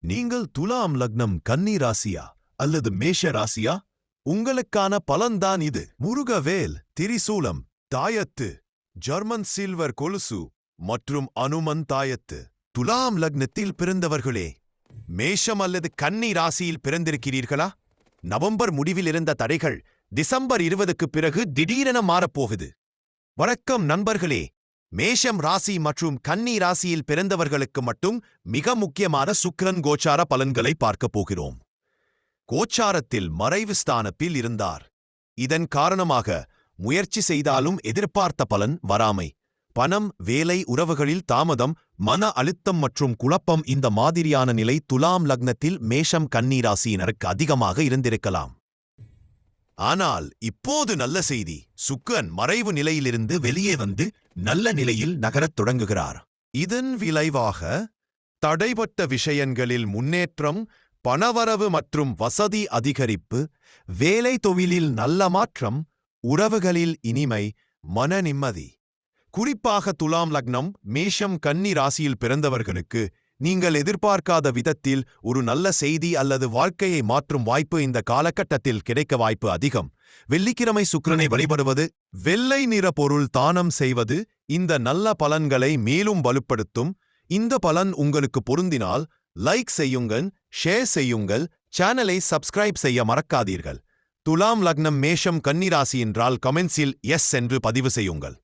நீங்கள் துலாம் லக்னம் கன்னி ராசியா அல்லது மேஷ ராசியா? உங்களுக்கான பலன்தான் இது. முருகவேல், திரிசூலம், தாயத்து, ஜெர்மன் சில்வர் கொலுசு மற்றும் அனுமன் தாயத்து. துலாம் லக்னத்தில் பிறந்தவர்களே, மேஷம் அல்லது கன்னி ராசியில் பிறந்திருக்கிறீர்களா? நவம்பர் முடிவில் இருந்த தடைகள் டிசம்பர் 20க்கு பிறகு திடீரென மாறப்போகுது. வணக்கம் நண்பர்களே. மேஷம் ராசி மற்றும் கன்னி ராசியில் பிறந்தவர்களுக்கு மட்டும் மிக முக்கியமான சுக்கிரன் கோச்சார பலன்களை பார்க்கப் போகிறோம். கோச்சாரத்தில் மறைவு ஸ்தானத்தில் இருந்தார். இதன் காரணமாக முயற்சி செய்தாலும் எதிர்பார்த்த பலன் வராமை, பணம், வேலை, உறவுகளில் தாமதம், மன அழுத்தம் மற்றும் குழப்பம் இந்த மாதிரியான நிலை துலாம் லக்னத்தில் மேஷம் கன்னி ராசியினருக்கு அதிகமாக இருந்திருக்கலாம். ஆனால் இப்போது நல்ல செய்தி. சுக்கிரன் மறைவு நிலையிலிருந்து வெளியே வந்து நல்ல நிலையில் நகரத் தொடங்குகிறார். இதன் விளைவாக தடைபட்ட விஷயங்களில் முன்னேற்றம், பணவரவு மற்றும் வசதி அதிகரிப்பு, வேலை தொழிலில் நல்ல மாற்றம், உறவுகளில் இனிமை, மன நிம்மதி. குறிப்பாக துலாம் லக்னம் மேஷம் கன்னி ராசியில் பிறந்தவர்களுக்கு நீங்கள் எதிர்பார்க்காத விதத்தில் ஒரு நல்ல செய்தி அல்லது வாழ்க்கையை மாற்றும் வாய்ப்பு இந்த காலகட்டத்தில் கிடைக்க வாய்ப்பு அதிகம். வெள்ளிக்கிழமை சுக்கிரனை வழிபடுவது, வெள்ளை நிற பொருள் தானம் செய்வது இந்த நல்ல பலன்களை மேலும் வலுப்படுத்தும். இந்த பலன் உங்களுக்கு பொருந்தினால் லைக் செய்யுங்கள், ஷேர் செய்யுங்கள், சேனலை சப்ஸ்கிரைப் செய்ய மறக்காதீர்கள். துலாம் லக்னம் மேஷம் கன்னி ராசி என்றால் கமெண்ட்ஸில் எஸ் என்று பதிவு செய்யுங்கள்.